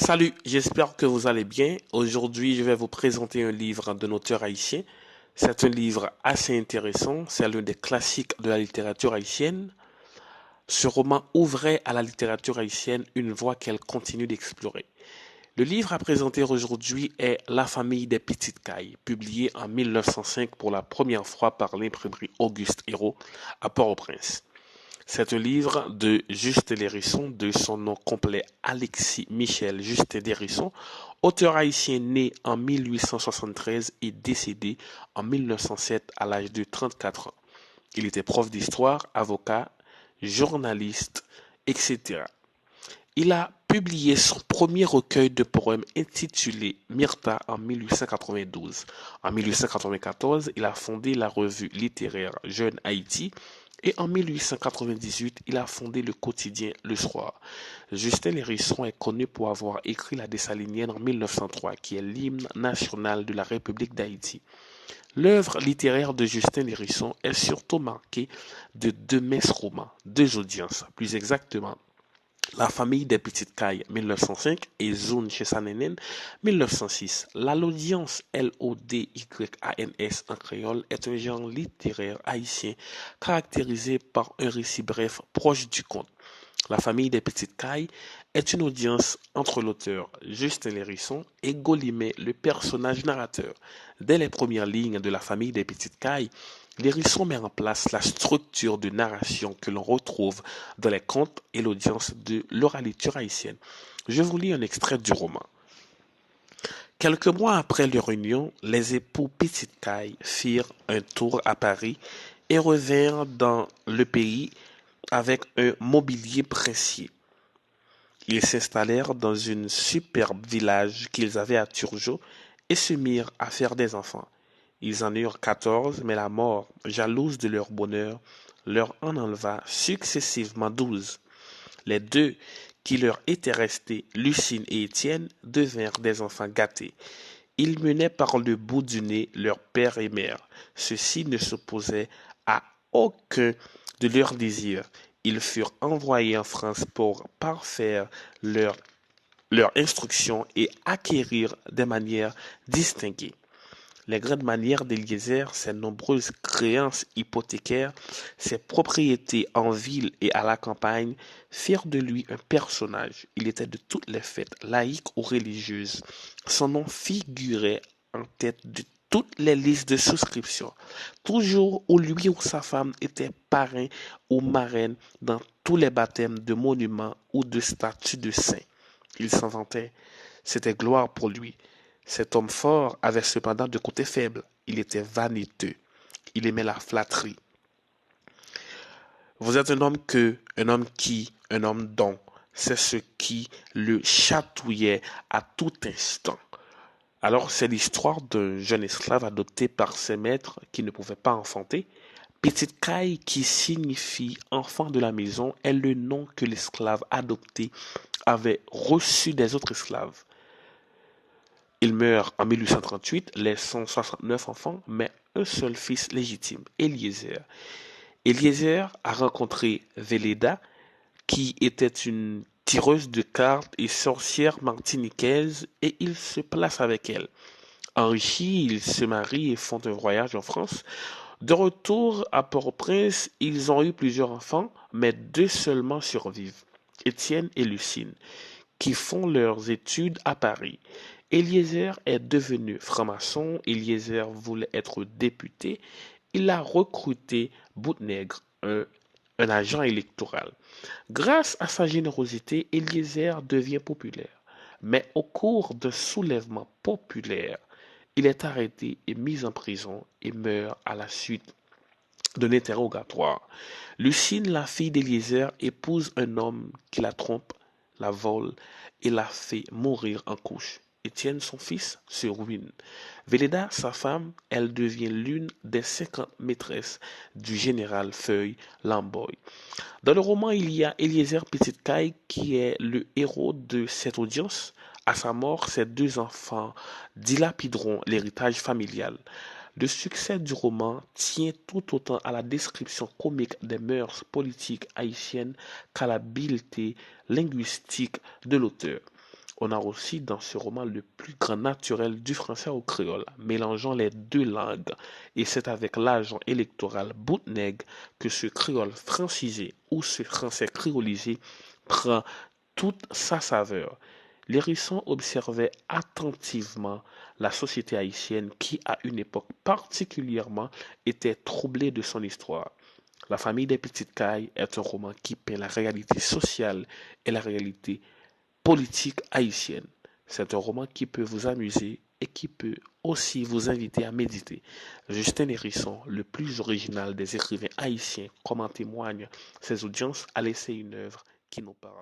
Salut, j'espère que vous allez bien. Aujourd'hui, je vais vous présenter un livre d'un auteur haïtien. C'est un livre assez intéressant, c'est l'un des classiques de la littérature haïtienne. Ce roman ouvrait à la littérature haïtienne une voie qu'elle continue d'explorer. Le livre à présenter aujourd'hui est La famille des petites cailles, publié en 1905 pour la première fois par l'imprimerie Auguste Hérault à Port-au-Prince. C'est un livre de Justin Lérisson, de son nom complet Alexis Michel Justin Lérisson, auteur haïtien né en 1873 et décédé en 1907 à l'âge de 34 ans. Il était prof d'histoire, avocat, journaliste, etc. Il a publié son premier recueil de poèmes intitulé Myrta en 1892. En 1894, il a fondé la revue littéraire Jeune Haïti et en 1898, il a fondé le quotidien Le Soir. Justin Lérisson est connu pour avoir écrit La Dessalinienne en 1903, qui est l'hymne national de la République d'Haïti. L'œuvre littéraire de Justin Lérisson est surtout marquée de deux messes romans, deux audiences, plus exactement la famille des petites cailles 1905 et Zone chez Sanenen 1906. La l'audience LODYANS en créole est un genre littéraire haïtien caractérisé par un récit bref proche du conte. La famille des petites cailles est une audience entre l'auteur Justin Lérisson et Golimet, le personnage narrateur. Dès les premières lignes de la famille des petites cailles, Lérisson met en place la structure de narration que l'on retrouve dans les contes et l'audience de l'oralité haïtienne. Je vous lis un extrait du roman. Quelques mois après leur union, les époux Petite Caille firent un tour à Paris et revinrent dans le pays avec un mobilier précieux. Ils s'installèrent dans un superbe village qu'ils avaient à Turgeau et se mirent à faire des enfants. Ils en eurent 14, mais la mort, jalouse de leur bonheur, leur en enleva successivement 12. Les deux qui leur étaient restés, Lucine et Étienne, devinrent des enfants gâtés. Ils menaient par le bout du nez leur père et mère. Ceux-ci ne s'opposaient à aucun de leurs désirs. Ils furent envoyés en France pour parfaire leur, leur instruction et acquérir des manières distinguées. Les grandes manières d'Eliezer, ses nombreuses créances hypothécaires, ses propriétés en ville et à la campagne, firent de lui un personnage. Il était de toutes les fêtes, laïques ou religieuses. Son nom figurait en tête de toutes les listes de souscription. Toujours où lui ou sa femme était parrain ou marraine dans tous les baptêmes de monuments ou de statues de saints. Il s'en vantait. C'était gloire pour lui. Cet homme fort avait cependant deux côtés faibles. Il était vaniteux. Il aimait la flatterie. Vous êtes un homme qui, un homme dont, c'est ce qui le chatouillait à tout instant. Alors, c'est l'histoire d'un jeune esclave adopté par ses maîtres qui ne pouvait pas enfanter. Petite Caille, qui signifie enfant de la maison, est le nom que l'esclave adopté avait reçu des autres esclaves. Il meurt en 1838, laissant 69 enfants, mais un seul fils légitime, Eliezer. Eliezer a rencontré Véleda, qui était une tireuse de cartes et sorcière martiniquaise, et il se place avec elle. Enrichis, ils se marient et font un voyage en France. De retour à Port-au-Prince, ils ont eu plusieurs enfants, mais deux seulement survivent, Étienne et Lucine, qui font leurs études à Paris. Eliezer est devenu franc-maçon, Eliezer voulait être député, il a recruté Boutnègre, un agent électoral. Grâce à sa générosité, Eliezer devient populaire. Mais au cours d'un soulèvement populaire, il est arrêté et mis en prison et meurt à la suite d'un interrogatoire. Lucine, la fille d'Eliezer, épouse un homme qui la trompe, la vole et la fait mourir en couche. Étienne, son fils, se ruine. Véleda, sa femme, elle devient l'une des 50 maîtresses du général Feuille Lamboy. Dans le roman, il y a Eliezer Petitcaille qui est le héros de cette audience. À sa mort, ses deux enfants dilapideront l'héritage familial. Le succès du roman tient tout autant à la description comique des mœurs politiques haïtiennes qu'à l'habileté linguistique de l'auteur. On a aussi dans ce roman le plus grand naturel du français au créole, mélangeant les deux langues. Et c'est avec l'agent électoral Boutneg que ce créole francisé ou ce français créolisé prend toute sa saveur. L'hérisson observait attentivement la société haïtienne qui, à une époque particulièrement, était troublée de son histoire. La famille des petites cailles est un roman qui peint la réalité sociale et la réalité politique haïtienne. C'est un roman qui peut vous amuser et qui peut aussi vous inviter à méditer. Justin Hérisson, le plus original des écrivains haïtiens, comme en témoignent ses audiences, a laissé une œuvre qui nous parle.